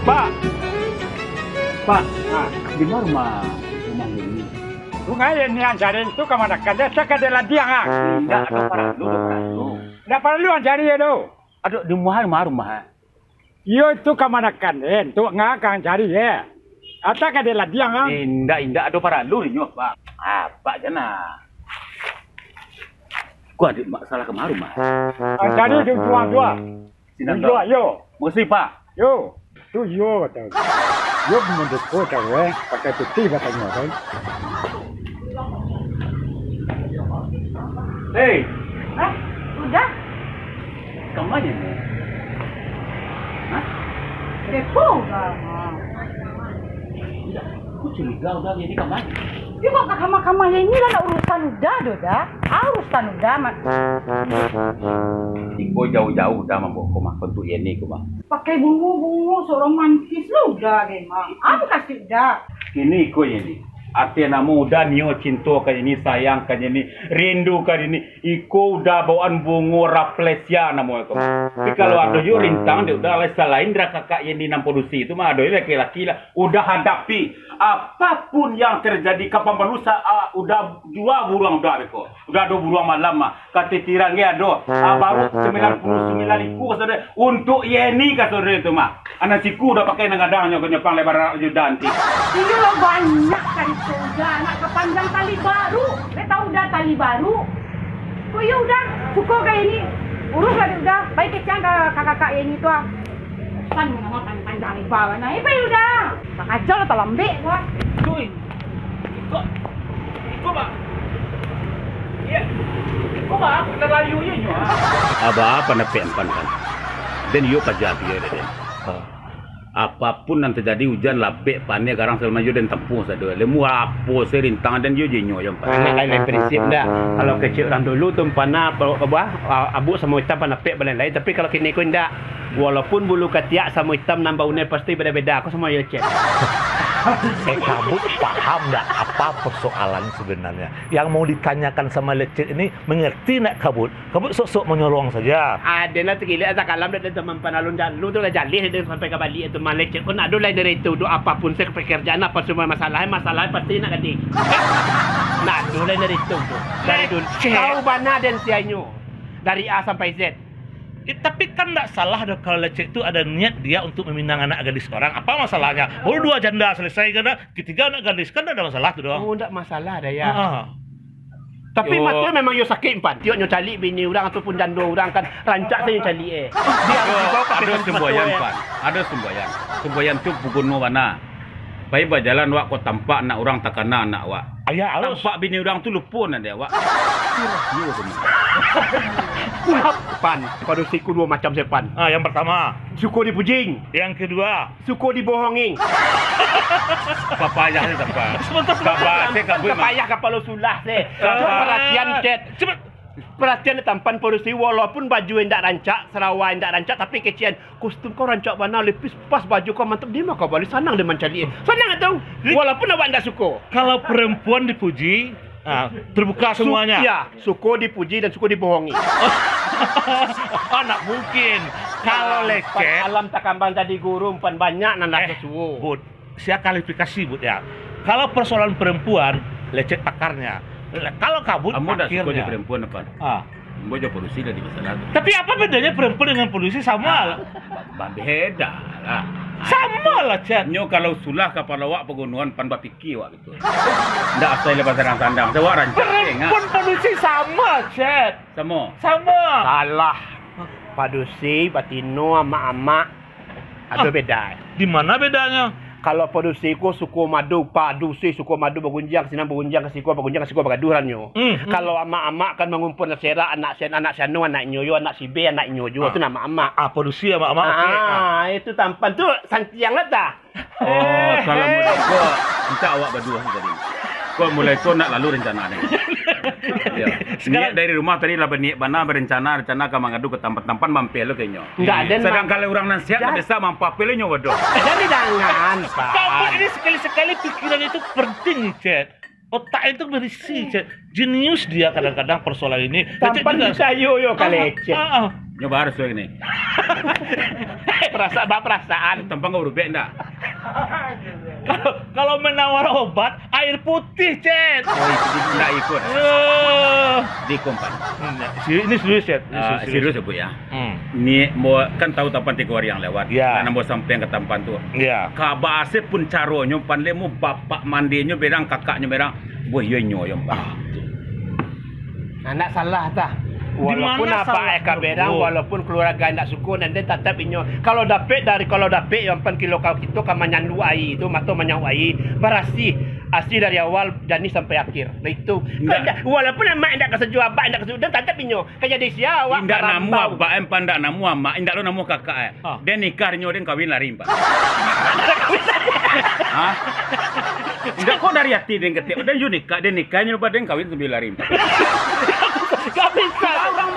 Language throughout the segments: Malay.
Pak. Pak, di mana rumah ini? Sungai yang nian cari itu kemana? Kada cakap dia ladiang ah. Tidak ada perlu. Tidak perlu yang cari itu. Aduh, di rumah. Yo itu kemana kan? Itu ngakang cari ya. Atau kada ladiang ah? Tidak ada perlu ini, Pak. Apa jana? Gua ada masalah kemarin, Mas. Cari itu dua. Dua, yo. Mesti, Pak. Yo. Tu yo betul. Yo menurut kau tahu pakai putih katanya kan? Hei, Udah? kemana nih? Hah? Kepo enggak? Aku curiga udah jadi kemana? Ya kok ke kamar-kamarnya ini lah urusan udah, Doda. Urusan udah, Mak. Iko jauh-jauh udah membawa koma bentuk ini koma. Pakai bunga-bunga so romantis lu udah, Gemang. Aku kasih udah. Ini iko ini. Artinya muda nio cinta kayak ini, sayang kayak ini, rindu kayak ini. Iko udah bawaan bunga raplesia namanya kok. Tapi kalau ada yo rintang dia udah selain dari kakak yang di produksi itu mah ada laki-laki lah udah hadapi apapun yang terjadi kapan manusia udah dua buruang udah beko. Udah ada buruang malam mah. Katitiran ge ada baru 99.000 saudara untuk Yeni ka saudara itu mah. Anak siku udah pakai nangadangnya ke Jepang lebar judanti. Ini lo banyak kali sudah anak kepanjang tali baru. Saya tahu udah tali baru. Oh ya udah, cukup kayak ini. Urus lah udah. Baik kecang ke kakak ini tuh. Kan menengok panjang di bawah. Nah, itu udah. Tak kacau lah, tak lembek gua. Cuy. Iko Pak. Iya. Iko Pak, terlalu ya nyo. Apa na penpan kan. Dan yo kajati ya den. Apapun yang terjadi hujan labek panen garang selama yo dan tempuh sado. Lemu apa serintang dan yo jenyo yang paling lain prinsip dah. Kalau kecil orang dulu tu panah abu sama hitam panah pek balen lain. Tapi kalau kini kau ndak, walaupun bulu ketiak sama hitam nambah unai pasti beda-beda. Aku semua yo cek. Kamu paham tak apa persoalan sebenarnya? Yang mau ditanyakan sama Lecet ini mengerti nak kabut? Kabut sok-sok menyolong saja. Ada lah tergila tak kalam dan teman panalun jalu tu lah jalih dia sampai ke Bali itu Lecet. Kau nak ada lain dari itu. Do apapun saya pekerjaan apa semua masalah pasti nak ganti. Nak ada lain dari itu. Dari dulu. Kau mana dan sianyo dari A sampai Z. Tapi kan tak salah dong kalau Lecet itu ada niat dia untuk meminang anak gadis orang. Apa masalahnya? Baru 2 janda selesai kan? Ketiga anak gadis kan ada masalah tu dong. Oh, tak masalah dah ya. Tapi mati memang yo sakit empat. Tiok nyo cari bini orang ataupun janda orang kan rancak saya cari Dia ada semboyan pan. Ada semboyan. Semboyan tu pukul no mana. Baik berjalan wak kau tampak nak orang takana nak wak. Ayah harus. Tampak bini orang tu lupa nak dia wak. Yo semua. Pan, pada siku dua macam sepan. Yang pertama, Suku dipujing. yang kedua, Suku dibohongin. Papayah ni apa? Papayah saya kabut. Payah kapal sulah se. Perhatian cet. cepat. Perhatian tampan polisi walaupun baju yang tak rancak, Sarawak yang tak rancak tapi kecian kostum kau rancak mana lepis pas baju kau mantap dia mah kau balik senang dia mencari. Senang atau walaupun awak tak suka. Kalau perempuan dipuji, terbuka semuanya. Ya, suku dipuji dan suku dibohongi. Nak mungkin. Kalau Lecet, Alam tak kambang jadi guru pan banyak nanda sesuatu. Bud, saya kalifikasi Bud ya. Kalau persoalan perempuan, Lecet pakarnya. Kalau kabut, Kamu dah suka di pakirnya. perempuan apa? Kamu jadi polisi dah di masalah tu. Tapi apa bedanya perempuan dengan polisi sama? Beda lah. Sama lah, Cet. Nyo kalau sulah kapal awak pegunungan pan bapiki wak gitu. Ndak asal lepas sarang sandang. Saya rancak Perempuan polisi sama, Cet. Sama. Sama. Salah. Padusi, batino, ama-ama ada beda. Di mana bedanya? Kalau padusiku suku madu, padusi suku madu bergunjang, sinang bergunjang ke siku bergadurannya. Kalau ama-ama kan mengumpul serak anak sianu, anak nyoyo, anak si B, anak nyoyo itu nama ama. Polisi sama ama. Itu tampan tu santiang lah dah. Oh, kalau mulai kau minta awak berdua tadi. Kau mulai kau nak lalu rencana ni. Ya. Niat dari rumah tadi lah berniat mana berencana ke mengadu ke tempat-tempat mampir lo kayaknya. Enggak ada. Sedang kalau orang nasihat ke desa mampir lo waduh. Jadi jangan, Pak. Kamu ini sekali-sekali pikiran itu penting, Cet. Otak itu berisi, Cet. Jenius dia kadang-kadang persoalan ini. Tampan bisa yo kali, Cet. Nyoba harus ini. Perasaan. Tampang kau rubek enggak? Kalau menawar obat, air putih, Cet. Oh, itu enggak ikut. Di kompan. Ini serius, Cet. Serius ya, Bu ya. Ini mau kan tahu tampan 3 hari yang lewat. Ya. Karena mau sampai ke tampan tuh. Iya. Kabase pun caronyo panlemu bapak mandinya berang kakaknya berang. Boy yo nyoyom Pak. Anak salah tah. Walaupun Dimana apa salah eka bedang, bro? walaupun keluarga tidak suku dan dia tetap inyo. Kalau dapet yang pan kilo kau itu kamanyandu ai itu mato manyau ai berasi asli dari awal Jani sampai akhir. Nah itu. Walaupun emak tidak keseju abak tidak keseju dan tetap inyo. Kayak jadi siapa? Indak namu abak em pandak namu ama, indak lo namu kakak Den nikah nyo den kawin lari Pak. Hah? Indak kok dari hati den ketik. Den yo nikah, den nikahnya lupa den kawin 9 lari Pak. Gak bisa.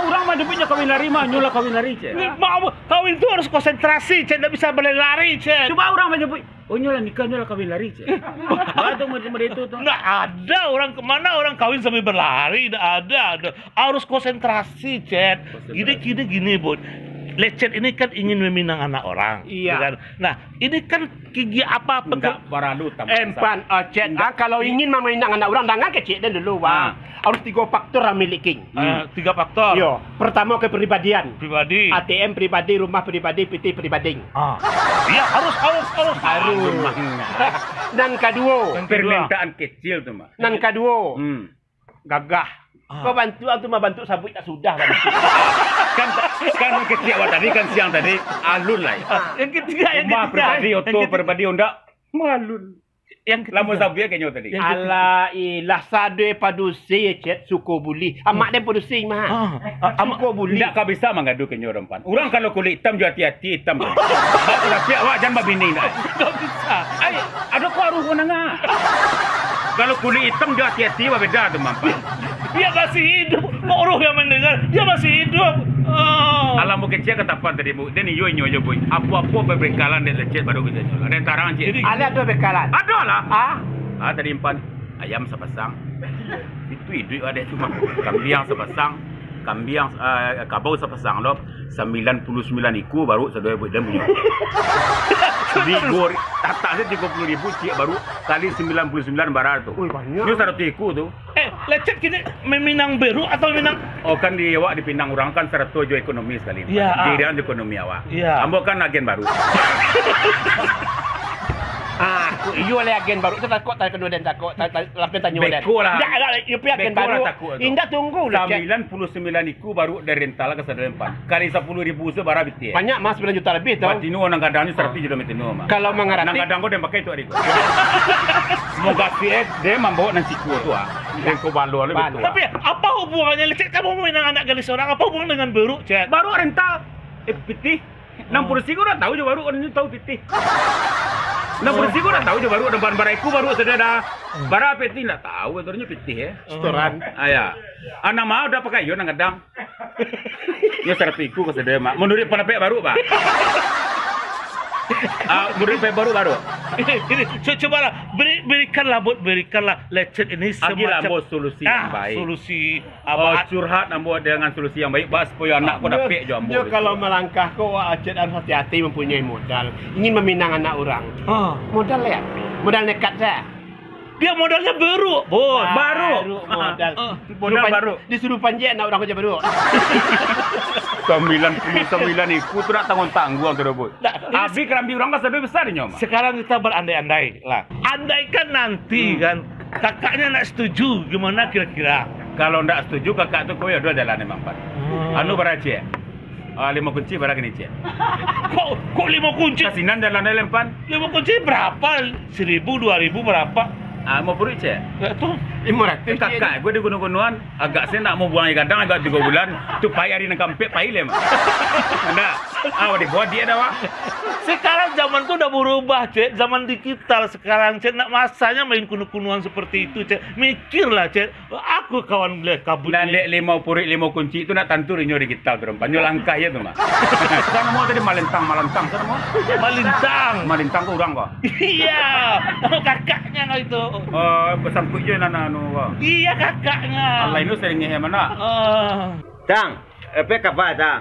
Orang mah debitnya kawin lari mah nyulah kawin lari Cet. Mau kawin itu harus konsentrasi, Cet. Tidak bisa berlari, Cet. Coba orang mah nyebut, oh nyulah nikah nyulah kawin lari Cet. Ada macam itu tuh. Nggak ada orang kemana orang kawin sambil berlari, nggak ada. Harus konsentrasi, Cet. Gini, Bud. Lecet ini kan ingin meminang anak orang, Iya. kan? Nah, ini kan gigi apa Enggak paralu tambah. Empan ocet. Kalau ingin meminang anak orang jangan kecil dan dulu wah. Harus 3 faktor yang miliki. 3 faktor. Yo, pertama kepribadian. Pribadi. ATM pribadi, rumah pribadi, PT pribadi. Iya, harus. Dan kedua, Permintaan kecil tuh mah. dan kedua, gagah. Kau bantu mah bantu sabut tak sudah bantu. kan kecil awak tadi kan siang tadi alun lah. Yang ketiga, Rumah pribadi, oto pribadi ondak malun. Yang ketiga. Lamun sabuya kayaknya tadi. Ala ilah sade padusi cet suku buli. Amak dia padusi mah. Suku buli. Tidak kau bisa mengadu kayaknya orang pan. Orang kalau kulit hitam juga hati-hati hitam. Tapi awak jangan babini dah. Nggak bisa. Ay, ada kau aruh menengah. Kalau kulit hitam juga hati-hati beda tu mampan. Dia masih hidup. Kok orang yang mendengar? Dia masih hidup. Alamu kecil ketapan tadi bu. Dia ni yo boy. Apa-apa berbekalan dia lecet baru kita jual. Ada tarang cik. Ada tu bekalan. Ada lah. Ah, Tadi impan ayam sepasang. Itu ada cuma kambing sepasang. Kabau sepasang loh. 99 iku baru sedoi buat dan punya. Jadi gor tata saya 30.000 cik baru kali 99 barat tu. Ui banyak. Itu 100 iku tu. Lecet kini meminang beru atau minang? Oh kan di awak di Pinang orang kan 100 jo ekonomi sekali. Iya, Di dia ekonomi awak. Iya. Ambo kan agen baru. Aku iyo le agen baru tu takut tak kena dan takut lapin tanya dan. Beko lah. Dak iyo pi agen Beko lah baru. takut tu. Indah tunggu lah. 99 iku baru dari rental ke sedempan. Kali 10.000 sebara biti. Banyak mas 9 juta lebih tu. Batinu orang kadang 100 juta metino mah. Kalau Nang mengerti kadang kau dia pakai itu hari. Semoga dia membawa nasi kuah tu Dia kau balu le betul. Tapi apa hubungannya Lecet? Kamu meminang anak gadis orang? Apa hubungan dengan beru, Cet? Baru rental. Pitih. 60 sih udah tahu je baru orang tahu pitih. 60 sih udah tahu je baru ada bahan baraiku baru sudah ada. Bara pitih enggak tahu ternyata pitih ya. Setoran. Aya. Anak mau udah pakai yo nang kadang. Ya serpiku ke sedaya mak. Menurut penepek baru, Pak. Menurut penepek baru. Ini cobalah berikanlah Lecet ini Agilah mau solusi yang baik. Solusi Apa curhat ambo dengan solusi yang baik bah supaya anak ko dapat jo ambo. Dia kalau melangkah kau acet harus hati-hati mempunyai modal. Ingin meminang anak orang. Modal ya. Modal nekat saya. Dia modalnya beru, Bos. Modal. Modal baru. Disuruh panjat anak orang kerja baru. 99 iku tu nak tanggung-tanggung tu Bos. Abi kerambi orang kan lebih besar nyoma. Sekarang kita berandai-andai lah. Andaikan nanti kan kakaknya nak setuju, gimana kira-kira? Kalau ndak setuju kakak tu kau ya dua jalan memang Pak. Anu beraje. 5 kunci barang ini cek. Kok 5 kunci? Kasinan jalan lempan. 5 kunci berapa? 1.000, 2.000 berapa? Mau puri cek. Itu 500. Kakak gue di gunung-gunungan agak saya nak mau buang ikan kadang agak 3 bulan tu payah di nangkampek payah lem. Nah, dibuat dia dah Pak. sekarang zaman tuh udah berubah, Cek. Zaman digital sekarang, Cek. Nak masanya main kuno-kunuan seperti itu, Cek. Mikirlah, Cek. Aku kawan beli kabut. Dan dek 5 puri 5 kunci itu nak tantu rinyo digital tu rempah. Nyo langkah ya tu mah. Sana mau tadi malintang sana mau. Malintang kau orang kok. Iya, kakaknya kau itu. Bersangkut je nana anu kok. Iya kakaknya. Allah ini sering ngehe mana? Tang, apa kabar tang?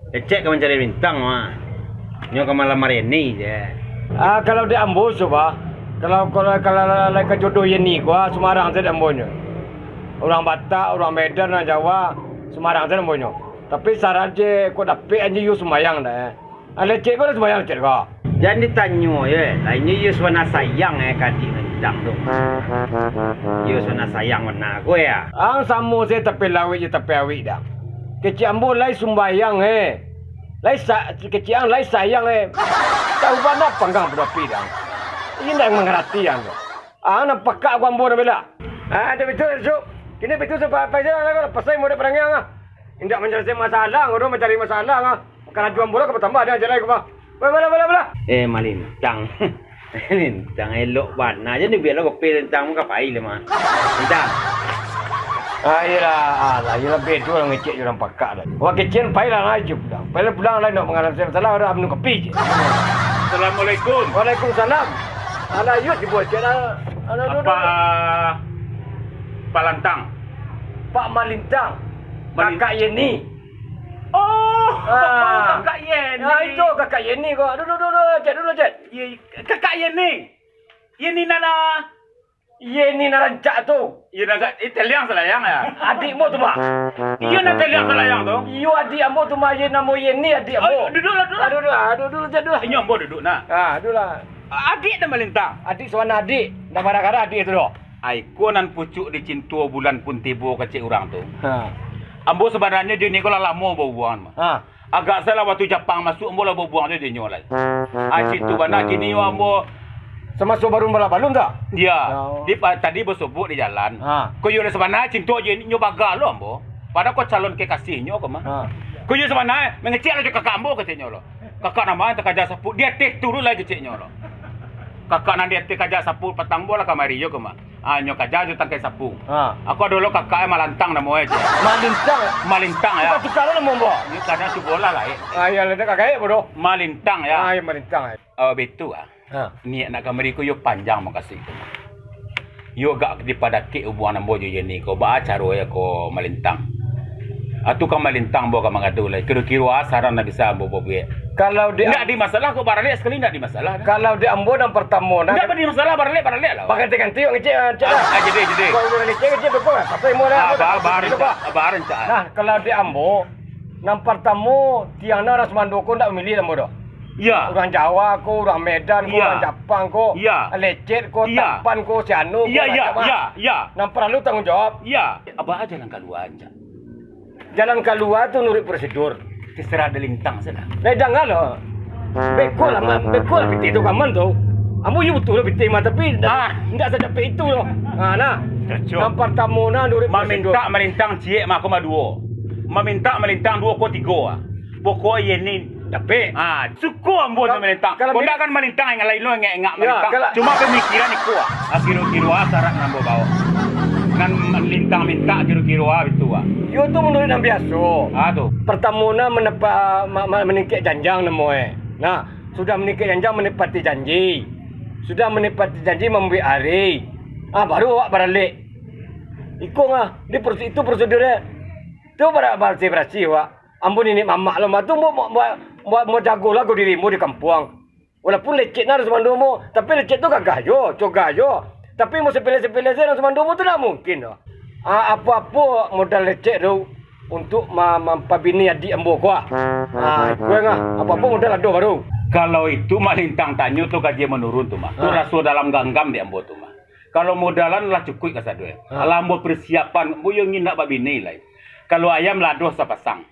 Lecek kau mencari bintang mah. Nyo ke malam hari ini je. Kalau di Ambo coba, kalau ke jodoh ini gua Semarang saja Ambonya. Orang Batak, orang Medan, orang Jawa, Semarang saja Ambonya. Tapi syarat je kau dapat anji you semayang dah. Lecek kau dah semayang lecek kau. Jangan ditanya ya, lainnya you suana sayang kadi bintang tu. You suana sayang mana aku ya? Ang samo saya tapi lawi je tapi awi dah. Kecik Ambo lai sumbayang kecik ang lai sayang tahu mana panggang berapi dah. Ini dah mengerti yang tu. Nampak kak aku Ambo dah bela. Ada betul Syuk. Kini betul sebab apa je lah kalau pasal muda perangiang Indak menyelesaikan masalah, orang mencari masalah Kalau jual bola kau tambah ada jalan kau bah. Bala. Malintang. Lintang elok warna je ni biar kau pilih lintang muka pai le mah. Lintang. Yelah betul orang ngecek orang pakak dah. Wah kecil pai lah aja pulang. Pai pulang lah nak mengalami masalah orang minum kopi je. Assalamualaikum. Waalaikumsalam. Alah yuk dibuat je lah. Pak Lantang. Pak Malintang. Kakak Yeni. Kakak Yeni. Itu kakak Yeni kau. Duduk, Cik. Kakak Yeni. Yeni nana. Yeni narancak tu. Iya nak Italian selayang ya. Adikmu tu mak. Iya nak Italian selayang tu. Iyo adik ambo tu mak. Yeni nama Yeni adik ambo. Duduklah. Duduk Cik. Ini ambo duduk nak. Duduklah. Adik dah Malintang. Adik suana adik. Dah kadang-kadang adik tu doh. Aku nan pucuk di cintua bulan pun tiba kecik orang tu. Ambo sebenarnya dia ni kalau lama berbuang mah. Agak salah waktu Jepang masuk ambo lah berbuang dia nyolai. Cintu bana kini ambo Semasuk baru balum tak? Ya. Tadi bersebut di jalan. Kau yo sebenarnya cintu je nyoba galo ambo. Padahal kau calon kekasihnya kau mah. Kau yo sebenarnya mengecek aja kakak ambo katanya lo. Kakak nama tak kerja sapu. Dia tek turun lagi keciknya lo. Kakak nanti tek kerja sapu petang bola kamari yo kau mah. Nyo kerja je tangkai sapu. Aku dulu kakak Malantang nama aja. Malintang ya. Kau kalau nama ambo. Ni karena tu bola lah. Ya ada kakak bodoh. Malintang ya. Ya Malintang. Betul ni nak kamari ko yo panjang makasih. Yo gak daripada ke ubuan ambo je ni ko ba caro ya ko Malintang. Atu ka Malintang bo ka mangadu lai. Kira-kira asaran na bisa ambo bobe. Kalau dia enggak di masalah ko barale sekali enggak di masalah. Kalau dia ambo dan pertama enggak di masalah barale lah. Pakai ganti ngecek jadi. Kau udah ngecek betul kan? Apa mau dah? Baran cak. Nah, kalau dia ambo nan pertama tiana ras mandoko ndak memilih ambo doh. Ya. Orang Jawa ko, orang Medan ko, orang Jepang ko, Lecet ko, Tapan ko, Sianu ko, Ya. Nan perlu tanggung jawab. Ya. Apa jalan keluar aja. Jalan keluar tu nurut prosedur. Terserah ada lintang sana. Jangan lah. Bekol piti tu kaman tu. Ambo you betul piti mah tapi ndak saja piti itu loh. Nah. Nan pertama na nurut prosedur. Meminta melintang ciek mah ko mah dua. Meminta melintang dua ko tiga. Pokoknya ini tapi suku ambo tu melintang. Kau tak kan melintang yang lain lo engak melintang. Cuma pemikiran iku kira-kira syarat ngambo bawa. Kan melintang minta kira-kira itu Yo tu menurut yang biasa. Tu. Pertamuna meningkik janjang namoe. Nah, sudah meningkik janjang menepati janji. Sudah menepati janji memberi hari. Baru awak balik. Iku itu prosedurnya. Tu bersih awak. Ampun ini mamak lah, tu mau jago lah kau dirimu di kampung. Walaupun lecet nak semandumu, tapi lecet tu gagah jo. Tapi mau sepele-sepele saja semandumu tu tak mungkin. Apa-apa modal lecet tu untuk mempabini adik ambo kau. Apa-apa modal ada baru. Kalau itu Malintang tanya tu gaji menurun tu mah. Tu rasa dalam ganggam di ambo tu mah. Kalau modalan lah cukup kasar dua. Alambo persiapan, bu yang nak babini lah. Kalau ayam ladoh sepasang.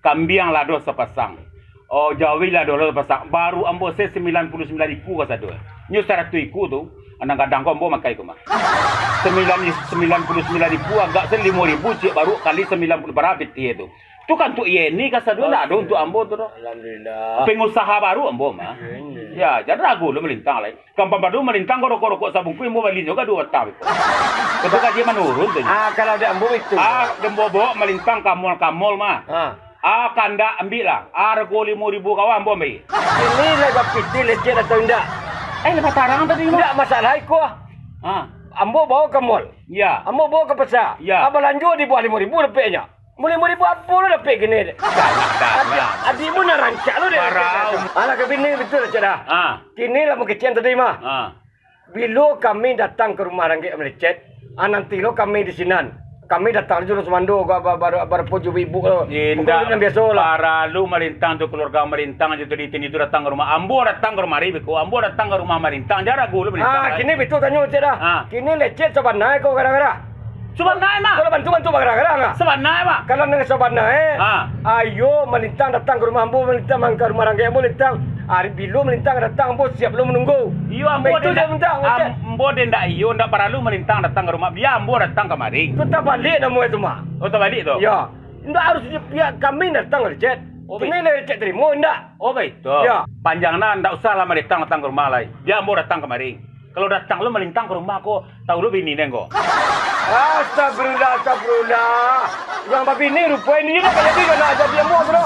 Kambing ladoh sepasang. Jawi ladoh sepasang. Baru ambo saya 99 iku kasa dua. Nyu 100 iku tu, kadang-kadang ambo makai ku mah. 99 iku agak 5.000 cik baru kali 90 berapa dia tu. Tu kan tu Yeni kasa dua ladoh untuk ambo tu. Alhamdulillah. Pengusaha baru ambo mah. Ya, jadi ragu lu melintang lah. Kampung baru melintang korok-korok sabungku ambo bali juga 2 tahun. Ketika dia menurun tu. Kalau dia ambo itu. Dembo melintang kamol mah. Kanda ambil lah. Rego 5.000 kawan ambo ambil. Ini lagi piti lecet atau enggak? Lepas tarang tadi mah. Enggak masalah iku. Ambo bawa ke mall. Ya. Ambo bawa ke pasar. Ya. Abang lanjut di bawah 5.000 lepeknya. Muli-muli buat apa lu dapat gini? Adikmu nak rancak lu deh. Alah ke bini betul cik dah. Kini lah mau kecian tadi mah. Bila kami datang ke rumah Ranggit Melecet, nanti lo kami di sinan. Kami datang jurus mando baru puju ibu lo. Indah. Biasa lah. Para lu melintang tu keluarga melintang aja tu di sini tu datang ke rumah. Ambo datang ke rumah Ribiku. Ambo datang ke rumah melintang. Jarak gulu melintang. Kini betul tanya cik dah. Kini Lecet sobat naik kau gara-gara. Sobat naik mak. Kalau bantu gara-gara enggak? Sobat naik mak. Kalau dengan sobat naik, ayo melintang datang ke rumah Ambo, melintang ke rumah Ranggit Ambo melintang. Hari bilu melintang datang Ambo siap belum menunggu. Iyo Ambo itu dia melintang. Ambo dia ndak iyo ndak perlu melintang datang ke rumah. Biar Ambo datang kemari. Tu tak balik nama itu mak. Oh tak balik tu? Ya. Ndak harus biar kami datang Lecet. Ini Lecet terima ndak? Oh begitu. Ya. Panjangnya ndak usah lah melintang datang ke rumah lah. Biar Ambo datang kemari. Kalau datang lu melintang ke rumah aku, tahu lu bini nengko. Astagfirullah, astagfirullah. Yang babi ni rupanya ini dah kayak dia nak jadi Ambo tu.